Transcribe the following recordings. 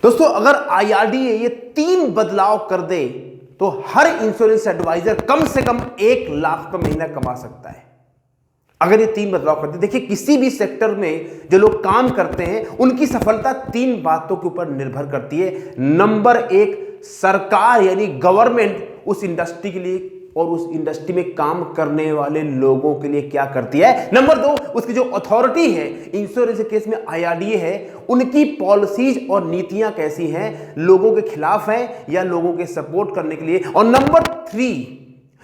दोस्तों अगर IRDA ये 3 बदलाव कर दे तो हर इंश्योरेंस एडवाइजर कम से कम 1 लाख का महीना कमा सकता है। अगर ये 3 बदलाव कर दे, देखिए किसी भी सेक्टर में जो लोग काम करते हैं उनकी सफलता 3 बातों के ऊपर निर्भर करती है। नंबर 1, सरकार यानी गवर्नमेंट उस इंडस्ट्री के लिए और उस इंडस्ट्री में काम करने वाले लोगों के लिए क्या करती है। नंबर 2, उसकी जो अथॉरिटी है, इंश्योरेंस के केस में IRDA है, उनकी पॉलिसीज और नीतियां कैसी हैं, लोगों के खिलाफ हैं या लोगों के सपोर्ट करने के लिए। और नंबर 3,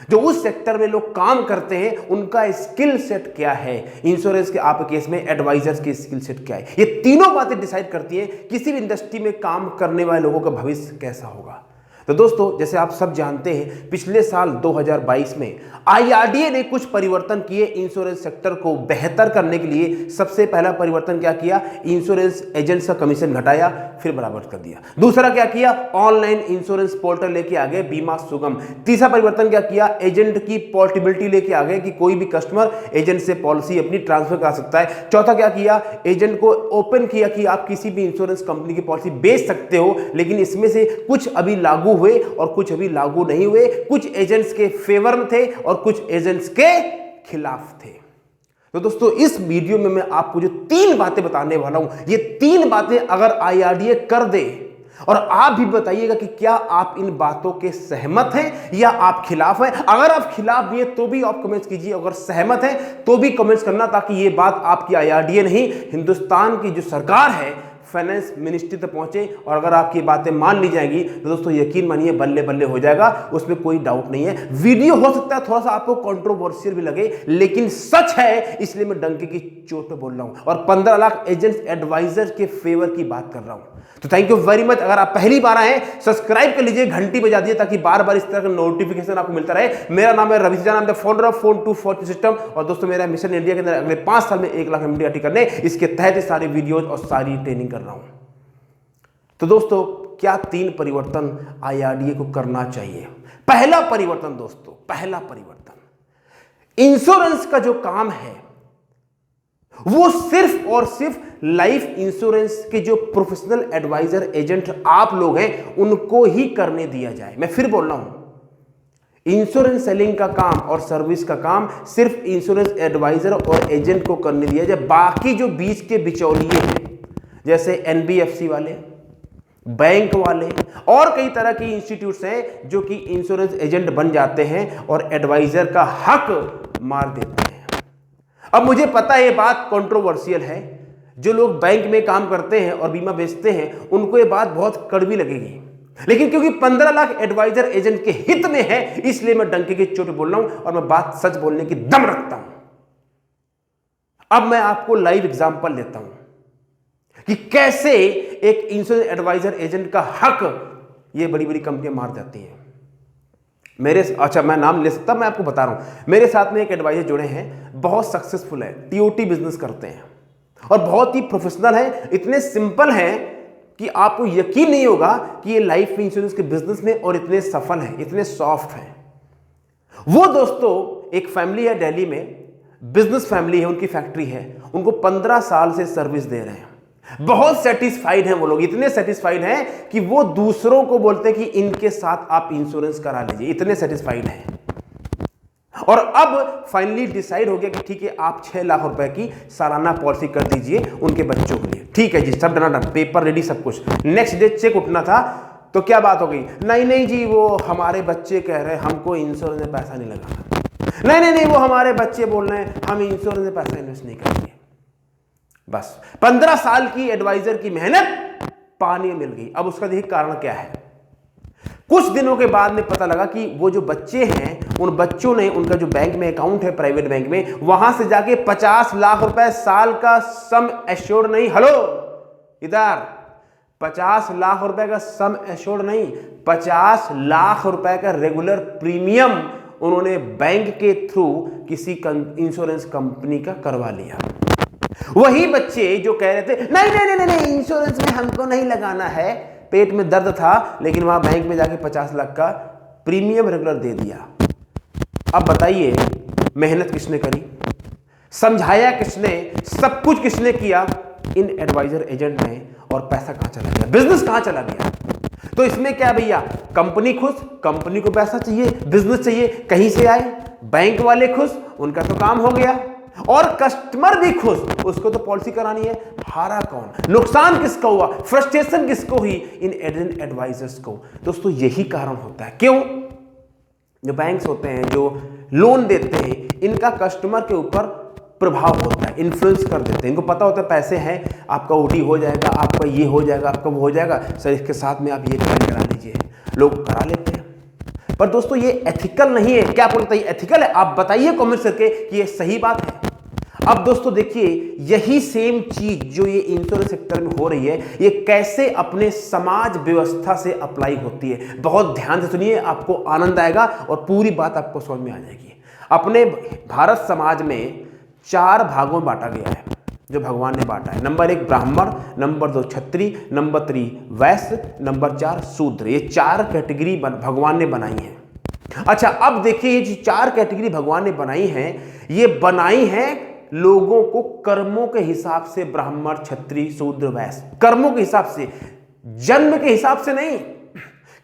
जो उस सेक्टर में लोग काम करते हैं उनका स्किल सेट क्या है, इंश्योरेंस के आप केस में एडवाइजर्स की स्किल सेट क्या है। ये तीनों बातें डिसाइड करती हैं किसी भी इंडस्ट्री में काम करने वाले लोगों का भविष्य कैसा होगा। तो दोस्तों जैसे आप सब जानते हैं, पिछले साल 2022 में IRDA ने कुछ परिवर्तन किए इंश्योरेंस सेक्टर को बेहतर करने के लिए। सबसे पहला परिवर्तन क्या किया, इंश्योरेंस एजेंट्स का कमीशन घटाया फिर बराबर कर दिया। दूसरा क्या किया, ऑनलाइन इंश्योरेंस पोर्टल लेके आ गए, बीमा सुगम। तीसरा परिवर्तन क्या किया, एजेंट की पोर्टेबिलिटी लेके आ गए कि कोई भी कस्टमर एजेंट से पॉलिसी अपनी ट्रांसफर करा सकता है। चौथा क्या किया, एजेंट को ओपन किया कि आप किसी भी इंश्योरेंस कंपनी की पॉलिसी बेच सकते हो, लेकिन इसमें से कुछ अभी लागू हुए और कुछ अभी लागू नहीं हुए। कुछ एजेंट्स के फेवर में थे और कुछ एजेंट्स के खिलाफ थे। तो दोस्तों इस वीडियो में मैं आपको जो 3 बातें बताने वाला हूं, ये 3 बातें अगर IRDA कर दे, और आप भी बताइएगा कि क्या आप इन बातों के सहमत हैं या आप खिलाफ हैं। अगर आप खिलाफ भी हैं तो भी आप कमेंट्स कीजिए, अगर सहमत हैं तो भी कमेंट्स करना, ताकि ये बात आपकी IRDA नहीं, हिंदुस्तान की जो सरकार है, फाइनेंस मिनिस्ट्री तक पहुंचे। और अगर आपकी बातें मान ली जाएंगी तो दोस्तों यकीन मानिए बल्ले बल्ले हो जाएगा, उसमें कोई डाउट नहीं है। वीडियो हो सकता है थोड़ा सा आपको कंट्रोवर्शियल भी लगे, लेकिन सच है, इसलिए मैं डंके की चोट पे बोल रहा हूं और 15 लाख एजेंट्स एडवाइजर के फेवर की बात कर रहा हूं। तो थैंक यू वेरी मच। अगर आप पहली बार आए सब्सक्राइब कर लीजिए, घंटी बजा दीजिए ताकि बार बार इस तरह का नोटिफिकेशन आपको मिलता रहे। मेरा नाम है रवि जान, फाउंडर ऑफ फोन 240 सिस्टम। और दोस्तों मेरा मिशन इंडिया के अंदर अगले 5 साल में 1 लाख MDRT करने, इसके तहत सारी वीडियोज और सारी ट्रेनिंग कर रहा हूं। तो दोस्तों क्या 3 परिवर्तन IRDA को करना चाहिए। पहला परिवर्तन दोस्तों, पहला परिवर्तन, इंश्योरेंस का जो काम है वो सिर्फ और सिर्फ लाइफ इंश्योरेंस के जो प्रोफेशनल एडवाइजर एजेंट आप लोग हैं उनको ही करने दिया जाए। मैं फिर बोल रहा हूं, इंश्योरेंस सेलिंग का काम और सर्विस का काम सिर्फ इंश्योरेंस एडवाइजर और एजेंट को करने दिया जाए। बाकी जो बीच के बिचौलिए हैं, जैसे NBFC वाले, बैंक वाले और कई तरह की इंस्टीट्यूट्स हैं जो कि इंश्योरेंस एजेंट बन जाते हैं और एडवाइजर का हक मार देते हैं। अब मुझे पता है ये बात कंट्रोवर्शियल है, जो लोग बैंक में काम करते हैं और बीमा बेचते हैं उनको ये बात बहुत कड़वी लगेगी, लेकिन क्योंकि 15 लाख एडवाइजर एजेंट के हित में है, इसलिए मैं डंके की चोट पे बोल रहा हूं और मैं बात सच बोलने की दम रखता हूं। अब मैं आपको लाइव एग्जांपल देता हूं कि कैसे एक इंश्योरेंस एडवाइजर एजेंट का हक ये बड़ी बड़ी कंपनियां मार जाती हैं। मैं नाम ले सकता, मैं आपको बता रहा हूं। मेरे साथ में एक एडवाइजर जुड़े हैं, बहुत सक्सेसफुल है, TOT बिजनेस करते हैं और बहुत ही प्रोफेशनल है, इतने सिंपल हैं कि आपको यकीन नहीं होगा कि ये लाइफ इंश्योरेंस के बिजनेस में और इतने सफल हैं, इतने सॉफ्ट हैं। वो दोस्तों एक फैमिली है दिल्ली में, बिजनेस फैमिली है, उनकी फैक्ट्री है, उनको 15 साल से सर्विस दे रहे हैं। बहुत सेटिस्फाइड हैं वो लोग, इतने सेटिस्फाइड हैं कि वो दूसरों को बोलते हैं कि इनके साथ आप इंश्योरेंस करा लीजिए, इतने सेटिस्फाइड हैं। और अब फाइनली डिसाइड हो गया कि ठीक है आप 6 लाख रुपए की सालाना पॉलिसी कर दीजिए उनके बच्चों के लिए। ठीक है जी, सब डना डन, पेपर रेडी, सब कुछ। नेक्स्ट डे चेक उठना था तो क्या बात हो गई, नहीं जी वो हमारे बच्चे कह रहे हैं हमको इंश्योरेंस में पैसा नहीं लगाना, नहीं वो हमारे बच्चे बोल रहे हैं हम इंश्योरेंस में पैसा इन्वेस्ट नहीं करेंगे। बस 15 साल की एडवाइजर की मेहनत पानी में मिल गई। अब उसका देखिए कारण क्या है। कुछ दिनों के बाद में पता लगा कि वो जो बच्चे हैं उन बच्चों ने, उनका जो बैंक में अकाउंट है प्राइवेट बैंक में, वहां से जाके 50 लाख रुपए साल का सम एश्योर्ड नहीं, हेलो इधर 50 लाख रुपए का सम एश्योर्ड नहीं, 50 लाख रुपए का रेगुलर प्रीमियम उन्होंने बैंक के थ्रू किसी इंश्योरेंस कंपनी का करवा लिया। वही बच्चे जो कह रहे थे नहीं इंश्योरेंस में हमको नहीं लगाना है, पेट में दर्द था, लेकिन वहां बैंक में जाके 50 लाख का प्रीमियम रेगुलर दे दिया। अब बताइए मेहनत किसने करी, समझाया किसने, सब कुछ किसने किया, इन एडवाइजर एजेंट ने और पैसा कहां चला गया, बिजनेस कहां चला गया। तो इसमें क्या भैया, कंपनी खुश, कंपनी को पैसा चाहिए, बिजनेस चाहिए, कहीं से आए, बैंक वाले खुश, उनका तो काम हो गया, और कस्टमर भी खुश, उसको तो पॉलिसी करानी है। हारा कौन, नुकसान किसका हुआ, फ्रस्ट्रेशन किसको हुई, इन एडवाइजर्स को। दोस्तों यही कारण होता है, क्यों, जो बैंक्स होते हैं, जो लोन देते हैं, इनका कस्टमर के ऊपर प्रभाव होता है, इन्फ्लुएंस कर देते हैं। इनको पता होता है पैसे हैं, आपका ओटी हो जाएगा, आपका ये हो जाएगा, आपका वो हो जाएगा, सर इसके साथ में आप ये करा लीजिए, लोग करा लेते हैं। पर दोस्तों ये एथिकल नहीं है। क्या आपको लगता है एथिकल है? आप बताइए कमेंट करके कि ये सही बात है। अब दोस्तों देखिए, यही सेम चीज जो ये इंश्योरेंस सेक्टर में हो रही है, ये कैसे अपने समाज व्यवस्था से अप्लाई होती है। बहुत ध्यान से सुनिए, आपको आनंद आएगा और पूरी बात आपको समझ में आ जाएगी। अपने भारत समाज में 4 भागों में बांटा गया है, जो भगवान ने बांटा है। नंबर 1 ब्राह्मण, नंबर 2 क्षत्रिय, नंबर 3 वैश्य, नंबर 4 शूद्र। ये 4 कैटेगरी भगवान ने बनाई है। अच्छा, अब देखिए ये जो 4 कैटेगरी भगवान ने बनाई हैं, ये बनाई हैं लोगों को कर्मों के हिसाब से, ब्राह्मण, क्षत्रिय, शूद्र, वैश्य, कर्मों के हिसाब से, जन्म के हिसाब से नहीं।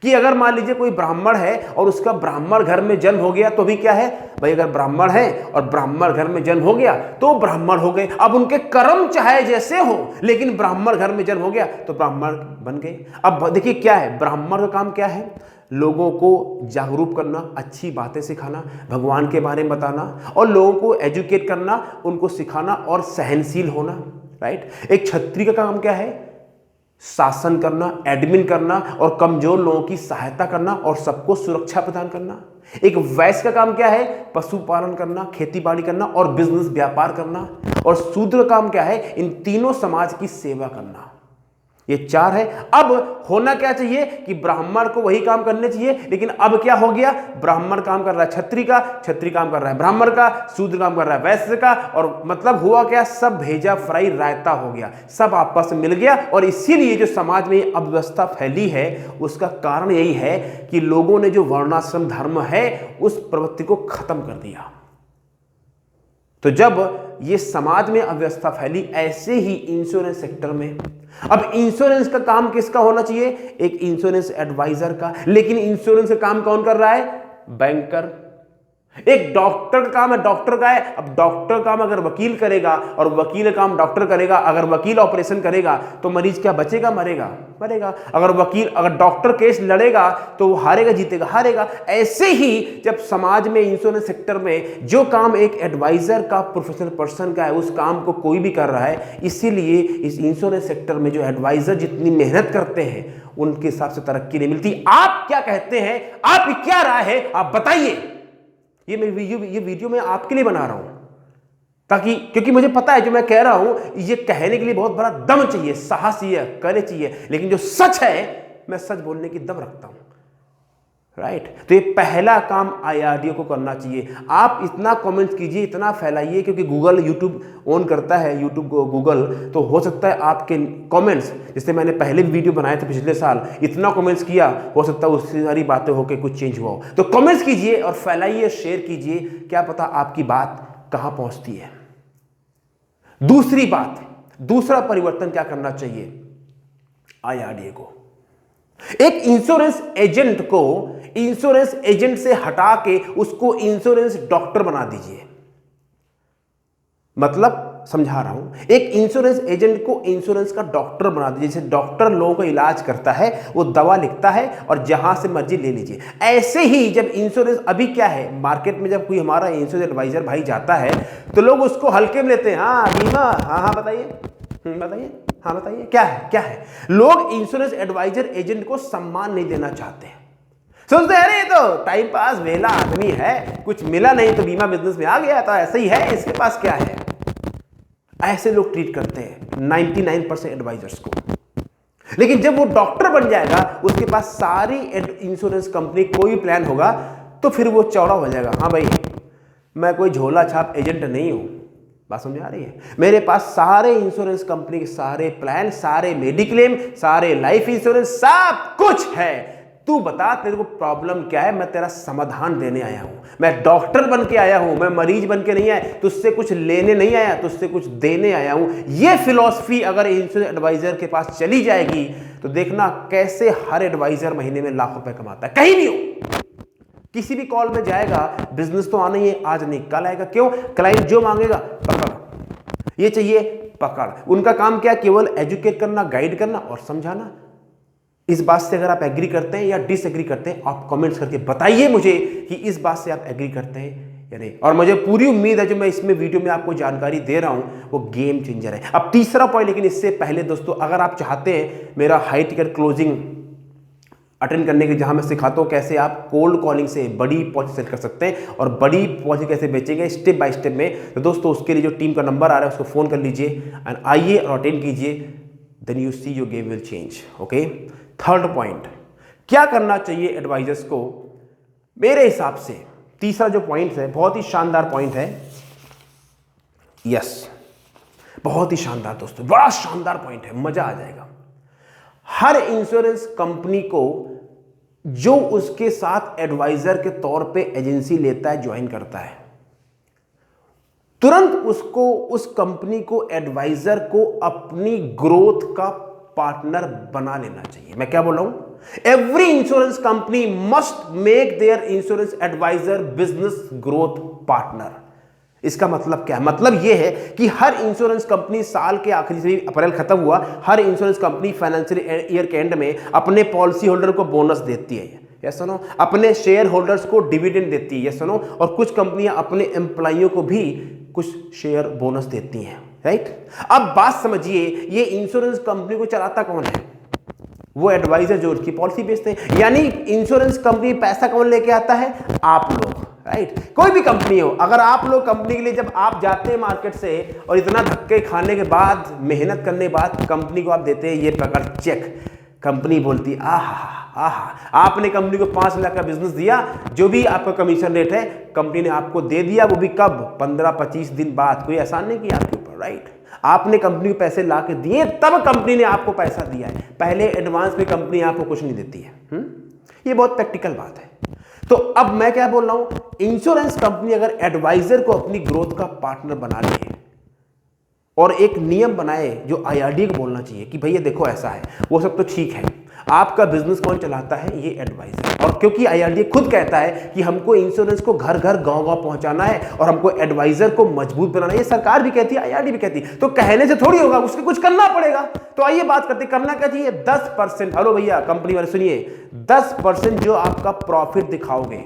कि अगर मान लीजिए कोई ब्राह्मण है और उसका ब्राह्मण घर में जन्म हो गया तो भी क्या है भाई, अगर ब्राह्मण है और ब्राह्मण घर में जन्म हो गया तो ब्राह्मण हो गए। अब उनके कर्म चाहे जैसे हो, लेकिन ब्राह्मण घर में जन्म हो गया तो ब्राह्मण बन गए। अब देखिए क्या है, ब्राह्मण का काम क्या है, लोगों को जागरूक करना, अच्छी बातें सिखाना, भगवान के बारे में बताना और लोगों को एजुकेट करना, उनको सिखाना और सहनशील होना, राइट। एक क्षत्रिय का काम क्या है, शासन करना, एडमिन करना और कमजोर लोगों की सहायता करना और सबको सुरक्षा प्रदान करना। एक वैश्य का काम क्या है, पशुपालन करना, खेती बाड़ी करना और बिजनेस व्यापार करना। और शूद्र का काम क्या है, इन तीनों समाज की सेवा करना। ये 4 है। अब होना क्या चाहिए कि ब्राह्मण को वही काम करने चाहिए, लेकिन अब क्या हो गया, ब्राह्मण काम कर रहा है क्षत्रिय का, क्षत्रिय काम कर रहा है ब्राह्मण का, शूद्र काम कर रहा है वैश्य का, और मतलब हुआ क्या, सब भेजा फ्राई रायता हो गया, सब आपस में मिल गया। और इसीलिए जो समाज में अव्यवस्था फैली है, उसका कारण यही है कि लोगों ने जो वर्णाश्रम धर्म है उस प्रवृत्ति को खत्म कर दिया। तो जब ये समाज में अव्यवस्था फैली, ऐसे ही इंश्योरेंस सेक्टर में, अब इंश्योरेंस का काम किसका होना चाहिए, एक इंश्योरेंस एडवाइजर का। लेकिन इंश्योरेंस का काम कौन कर रहा है, बैंकर। एक डॉक्टर का काम है, डॉक्टर का है। अब डॉक्टर का काम अगर वकील करेगा और वकील का काम डॉक्टर करेगा, अगर वकील ऑपरेशन करेगा तो मरीज क्या बचेगा, मरेगा, मरेगा। अगर डॉक्टर केस लड़ेगा तो वो हारेगा, जीतेगा, हारेगा। ऐसे ही जब समाज में इंश्योरेंस सेक्टर में जो काम एक एडवाइजर का, प्रोफेशनल पर्सन का है, उस काम को कोई भी कर रहा है। इसीलिए इस इंश्योरेंस सेक्टर में जो एडवाइजर जितनी मेहनत करते हैं, उनके हिसाब से तरक्की नहीं मिलती। आप क्या कहते हैं, आपकी क्या राय है, आप बताइए। ये वीडियो मैं आपके लिए बना रहा हूं, ताकि, क्योंकि मुझे पता है जो मैं कह रहा हूं ये कहने के लिए बहुत बड़ा दम चाहिए, साहस चाहिए, करने चाहिए, लेकिन जो सच है, मैं सच बोलने की दम रखता हूं, राइट। तो ये पहला काम IRDAI को करना चाहिए। आप इतना कमेंट्स कीजिए, इतना फैलाइए, क्योंकि गूगल यूट्यूब ऑन करता है, यूट्यूब गूगल, तो हो सकता है आपके कमेंट्स, जिससे मैंने पहले भी वीडियो बनाए थे पिछले साल, इतना कमेंट्स किया, हो सकता है उससे सारी बातें होकर कुछ चेंज हुआ हो। तो कमेंट्स कीजिए और फैलाइए, शेयर कीजिए, क्या पता आपकी बात कहां पहुंचती है। दूसरी बात, दूसरा परिवर्तन क्या करना चाहिए IRDAI को, एक इंश्योरेंस एजेंट को इंश्योरेंस एजेंट से हटा के उसको इंश्योरेंस डॉक्टर बना दीजिए। मतलब समझा रहा हूं, एक इंश्योरेंस एजेंट को इंश्योरेंस का डॉक्टर बना दीजिए। जैसे डॉक्टर लोगों का इलाज करता है, वो दवा लिखता है और जहां से मर्जी ले लीजिए। ऐसे ही जब इंश्योरेंस, अभी क्या है मार्केट में, जब कोई हमारा इंश्योरेंस एडवाइजर भाई जाता है तो लोग उसको हल्के में लेते हैं। हाँ बीमा, हाँ बताइए, बताइए, हाँ बताइए, क्या है, क्या है। लोग इंश्योरेंस एडवाइजर एजेंट को सम्मान नहीं देना चाहते हैं, सोचते हैं अरे ये तो टाइम पास वेला आदमी है, कुछ मिला नहीं तो बीमा बिजनेस में आ गया, तो ऐसे ही है, इसके पास क्या है। ऐसे लोग ट्रीट करते हैं 99% एडवाइजर्स को। लेकिन जब वो डॉक्टर बन जाएगा, उसके पास सारी इंश्योरेंस कंपनी, कोई प्लान होगा, तो फिर वो चौड़ा हो जाएगा। हाँ भाई, मैं कोई झोला छाप एजेंट नहीं हूं, बात समझ आ रही है। मेरे पास सारे इंश्योरेंस कंपनी के सारे प्लान, सारे मेडिक्लेम, सारे लाइफ इंश्योरेंस, सब कुछ है। तू बता तेरे को प्रॉब्लम क्या है, मैं तेरा समाधान देने आया हूं। मैं डॉक्टर बन के आया हूं, मैं मरीज बन के नहीं आया, तुझसे कुछ लेने नहीं आया, तुझसे कुछ देने आया हूं। ये फिलॉसफी अगर इंश्योरेंस एडवाइजर के पास चली जाएगी तो देखना कैसे हर एडवाइजर महीने में लाख रुपए कमाता है। कहीं भी हो, किसी भी कॉल में जाएगा, बिजनेस तो आना ही है, आज नहीं कल आएगा। क्यों? क्लाइंट जो मांगेगा पकड़, ये चाहिए पकड़। उनका काम क्या? केवल एजुकेट करना, गाइड करना और समझाना। इस बात से अगर आप एग्री करते हैं या डिसएग्री करते हैं, आप कमेंट्स करके बताइए मुझे कि इस बात से आप एग्री करते हैं या नहीं। और मुझे पूरी उम्मीद है जो मैं इसमें वीडियो में आपको जानकारी दे रहा हूं वो गेम चेंजर है। अब तीसरा पॉइंट, लेकिन इससे पहले दोस्तों, अगर आप चाहते हैं मेरा हाई टिकट क्लोजिंग अटेंड करने के, जहां मैं सिखाता हूं कैसे आप कोल्ड कॉलिंग से बड़ी पॉलिसी सेल कर सकते हैं और बड़ी पॉलिसी कैसे बेचेंगे स्टेप बाय स्टेप में, तो दोस्तों उसके लिए जो टीम का नंबर आ रहा है उसको फोन कर लीजिए एंड आइए और अटेंड कीजिए। Then you see your game will change. Okay, third point, क्या करना चाहिए एडवाइजर्स को मेरे हिसाब से। तीसरा जो पॉइंट है बहुत ही शानदार पॉइंट है। यस, बहुत ही शानदार दोस्तों, बड़ा शानदार पॉइंट है, मजा आ जाएगा। हर इंश्योरेंस कंपनी को जो उसके साथ एडवाइजर के तौर पे एजेंसी लेता है, ज्वाइन करता है, तुरंत उसको, उस कंपनी को, एडवाइजर को अपनी ग्रोथ का पार्टनर बना लेना चाहिए। मैं क्या बोल रहा हूं? Every insurance company must make their insurance advisor business growth partner. इसका मतलब क्या है? मतलब यह है कि हर इंश्योरेंस कंपनी साल के आखिरी से, अप्रैल खत्म हुआ, हर इंश्योरेंस कंपनी फाइनेंशियल ईयर के एंड में अपने पॉलिसी होल्डर को बोनस देती है, यस सुनो, अपने शेयर होल्डर्स को डिविडेंड देती है, यस सुनो, और कुछ कंपनियां अपने एम्प्लॉइयों को भी कुछ शेयर बोनस देती हैं, राइट। अब बात समझिए, ये इंश्योरेंस कंपनी को चलाता कौन है? वो एडवाइजर जो उसकी पॉलिसी बेचते हैं। यानी इंश्योरेंस कंपनी पैसा कौन लेके आता है? आप लोग, राइट। कोई भी कंपनी हो, अगर आप लोग कंपनी के लिए, जब आप जाते हैं मार्केट से और इतना धक्के खाने के बाद, मेहनत करने के बाद कंपनी को आप देते हैं ये पकड़ चेक, कंपनी बोलती आहा आहा, आपने कंपनी को 5 लाख का बिजनेस दिया, जो भी आपका कमीशन रेट है कंपनी ने आपको दे दिया, वो भी कब? 15-25 दिन बाद। कोई एहसान नहीं किया आपके ऊपर, राइट। आपने कंपनी को पैसे ला के दिए, तब कंपनी ने आपको पैसा दिया है। पहले एडवांस में कंपनी आपको कुछ नहीं देती है। ये बहुत प्रैक्टिकल बात है। तो अब मैं क्या बोल रहा हूं, इंश्योरेंस कंपनी अगर एडवाइजर को अपनी ग्रोथ का पार्टनर बना ले और एक नियम बनाए जो आईआरडी को बोलना चाहिए कि भैया देखो ऐसा है, वो सब तो ठीक है, आपका बिजनेस कौन चलाता है? ये एडवाइजर। और क्योंकि आईआरडी खुद कहता है कि हमको इंश्योरेंस को घर घर गांव गांव पहुंचाना है और हमको एडवाइजर को मजबूत बनाना है, ये सरकार भी कहती है, आईआरडी भी कहती है, तो कहने से थोड़ी होगा, उसके कुछ करना पड़ेगा। तो आइए बात करते, करना क्या चाहिए? 10%, हेलो भैया कंपनी वाले सुनिए, 10% जो आपका प्रॉफिट दिखाओगे,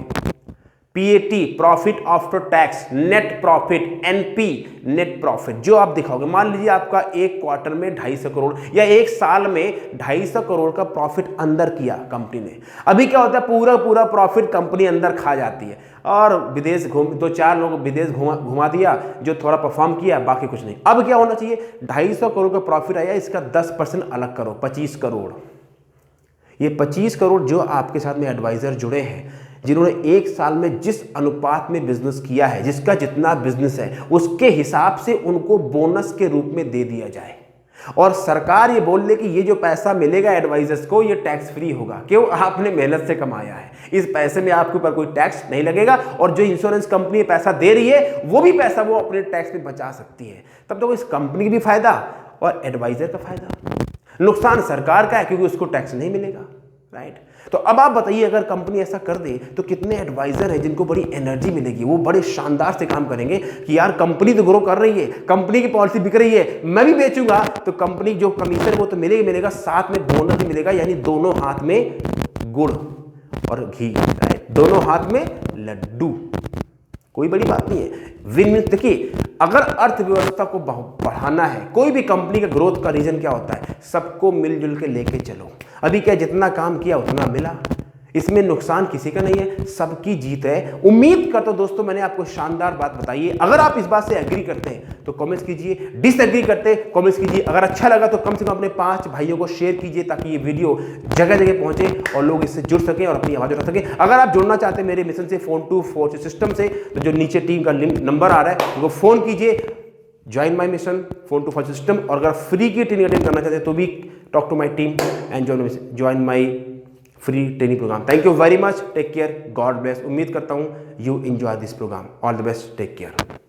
PAT, profit after tax, net profit, NP, net profit, जो आप दिखाओगे, मान लीजिए आपका एक क्वार्टर में 250 करोड़ या एक साल में 250 करोड़ का प्रॉफिट अंदर किया कंपनी ने। अभी क्या होता है, पूरा प्रॉफिट कंपनी अंदर खा जाती है और विदेश घूम, 2-4 लोग विदेश घुमा दिया, जो थोड़ा परफॉर्म किया, बाकी कुछ नहीं। अब क्या होना चाहिए? 250 करोड़ का प्रॉफिट आया, इसका 10% अलग करो, 25 करोड़। ये 25 करोड़ जो आपके साथ में एडवाइजर जुड़े हैं, जिन्होंने एक साल में जिस अनुपात में बिजनेस किया है, जिसका जितना बिजनेस है, उसके हिसाब से उनको बोनस के रूप में दे दिया जाए। और सरकार ये बोल दे कि ये जो पैसा मिलेगा एडवाइजर्स को, ये टैक्स फ्री होगा। क्यों? आपने मेहनत से कमाया है, इस पैसे में आपके ऊपर कोई टैक्स नहीं लगेगा, और जो इंश्योरेंस कंपनी पैसा दे रही है वो भी पैसा वो अपने टैक्स में बचा सकती है। तब तो इस कंपनी की भी फायदा और एडवाइजर का फायदा। नुकसान सरकार का है क्योंकि उसको टैक्स नहीं मिलेगा, राइट। तो अब आप बताइए, अगर कंपनी ऐसा कर दे तो कितने एडवाइजर हैं जिनको बड़ी एनर्जी मिलेगी, वो बड़े शानदार से काम करेंगे कि यार कंपनी तो ग्रो कर रही है, कंपनी की पॉलिसी बिक रही है, मैं भी बेचूंगा, तो कंपनी जो कमीशन वो तो मिलेगा, साथ में बोनस भी मिलेगा। यानी दोनों हाथ में गुड़ और घी, राइट, दोनों हाथ में लड्डू, कोई बड़ी बात नहीं है। विन। देखिए, अगर अर्थव्यवस्था को बढ़ाना है, कोई भी कंपनी का ग्रोथ का रीजन क्या होता है? सबको मिलजुल के लेके चलो। अभी क्या, जितना काम किया उतना मिला, इसमें नुकसान किसी का नहीं है, सबकी जीत है। उम्मीद करता हूं दोस्तों मैंने आपको शानदार बात बताई है। अगर आप इस बात से एग्री करते हैं तो कमेंट्स कीजिए, डिसएग्री करते हैं कमेंट्स कीजिए। अगर अच्छा लगा तो कम से कम अपने 5 भाइयों को शेयर कीजिए, ताकि ये वीडियो जगह जगह पहुंचे और लोग इससे जुड़ सकें और अपनी आवाज उठा सकें। अगर आप जुड़ना चाहते हैं मेरे मिशन से, फोन टू फोर्स सिस्टम से, तो जो नीचे टीम का नंबर आ रहा है वो फोन कीजिए, join my mission, phone to force system. और अगर फ्री की ट्रेनिंग अटेंड करना चाहते हैं तो भी talk to my team and join my free training programme. Thank you very much, take care, God bless. उम्मीद करता हूं you enjoy this programme. All the best, take care.